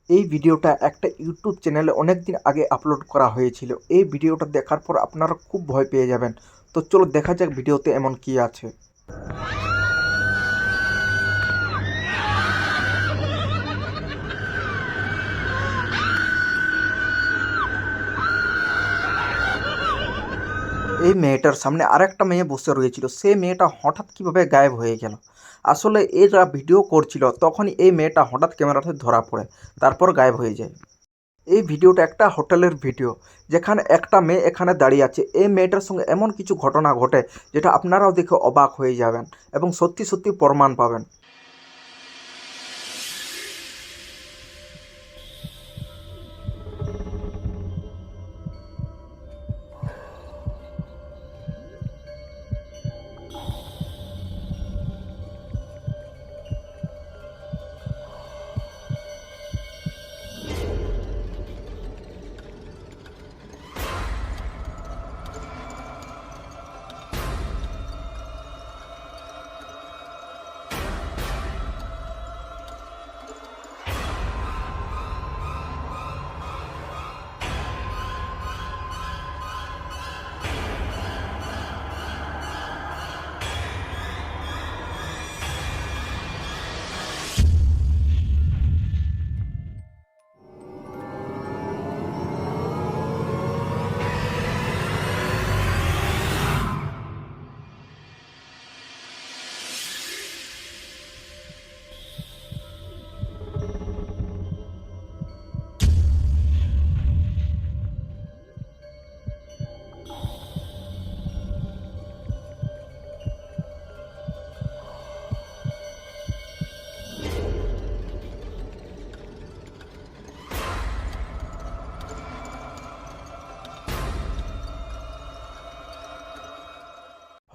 এই ভিডিওটা একটা ইউটিউব চ্যানেলে অনেক দিন আগে আপলোড করা হয়েছিল। এই ভিডিওটা দেখার পর আপনারা খুব ভয় পেয়ে যাবেন। তো চলো দেখা যাক ভিডিওতে এমন কি আছে। এই মেয়েটার সামনে আরেকটা মেয়ে বসে রয়েছিল। সেই মেয়েটা হঠাৎ কিভাবে গায়েব হয়ে গেল। আসলে এরা ভিডিও করছিল, তখনই এই মেয়েটা হঠাৎ ক্যামেরাতে ধরা পড়ে, তারপর গায়েব হয়ে যায়। এই ভিডিওটা একটা হোটেলের ভিডিও, যেখানে একটা মেয়ে এখানে দাঁড়িয়ে আছে। এই মেয়েটার সঙ্গে এমন কিছু ঘটনা ঘটে যেটা আপনারাও দেখে অবাক হয়ে যাবেন এবং সত্যি সত্যি প্রমাণ পাবেন।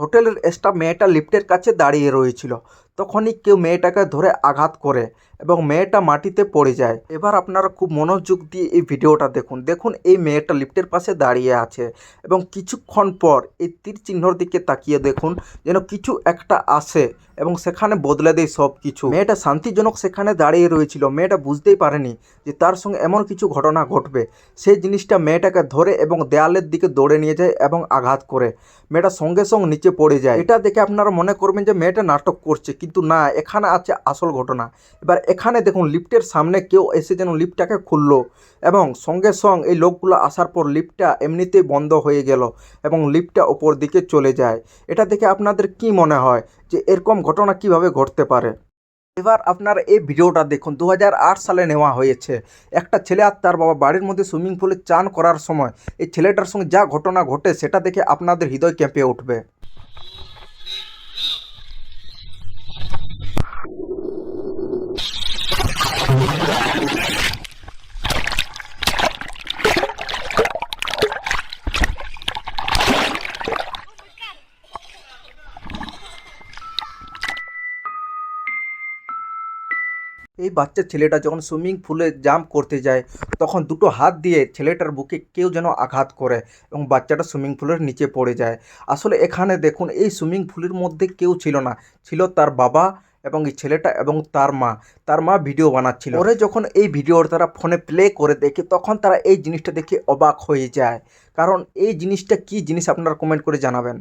হোটেলের স্টাফ মেয়েটা লিফটের কাছে দাঁড়িয়ে রয়েছিল। তখনই কেউ মেয়েটাকে ধরে আঘাত করে এবং মেয়েটা মাটিতে পড়ে যায়। এবার আপনারা খুব মনোযোগ দিয়ে এই ভিডিওটা দেখুন। দেখুন এই মেয়েটা লিফটের পাশে দাঁড়িয়ে আছে এবং কিছুক্ষণ পর এই তীর চিহ্নর দিকে তাকিয়ে দেখুন, যেন কিছু একটা আসে এবং সেখানে বদলে দেয় সব কিছু। মেয়েটা শান্তিজনক সেখানে দাঁড়িয়ে রয়েছিল। মেয়েটা বুঝতেই পারেনি যে তার সঙ্গে এমন কিছু ঘটনা ঘটবে। সেই জিনিসটা মেয়েটাকে ধরে এবং দেয়ালের দিকে দৌড়ে নিয়ে যায় এবং আঘাত করে। মেয়েটা সঙ্গে সঙ্গে নিচে পড়ে যায়। এটা দেখে আপনারা মনে করবেন যে মেয়েটা নাটক করছে, কিন্তু না, এখানে আছে আসল ঘটনা। এবার এখানে দেখুন লিফটের সামনে কেউ এসে যেন লিফটটাকে খুললো এবং সঙ্গে সঙ্গে এই লোকগুলো আসার পর লিফটটা এমনিতেই বন্ধ হয়ে গেল এবং লিফটটা ওপর দিকে চলে যায়। এটা দেখে আপনাদের কি মনে হয় যে এরকম ঘটনা কিভাবে ঘটতে পারে? এবার আপনারা এই ভিডিওটা দেখুন। 2008 সালে নেওয়া হয়েছে। একটা ছেলে আর তার বাবা বাড়ির মধ্যে সুইমিং পুলে চান করার সময় এই ছেলেটার সঙ্গে যা ঘটনা ঘটে সেটা দেখে আপনাদের হৃদয় কেঁপে উঠবে। এই বাচ্চা ছেলেটা যখন সুইমিং পুলে জাম্প করতে যায়, তখন দুটো হাত দিয়ে ছেলেটার বুকে কেউ যেন আঘাত করে এবং বাচ্চাটা সুইমিং পুলের নিচে পড়ে যায়। আসলে এখানে দেখুন এই সুইমিং পুলের মধ্যে কেউ ছিল না, ছিল তার বাবা এবং এই ছেলেটা এবং তার মা ভিডিও বানাচ্ছিল। পরে যখন এই ভিডিওর তারা ফোনে প্লে করে দেখে, তখন তারা এই জিনিসটা দেখে অবাক হয়ে যায়। কারণ এই জিনিসটা কি জিনিস আপনারা কমেন্ট করে জানাবেন।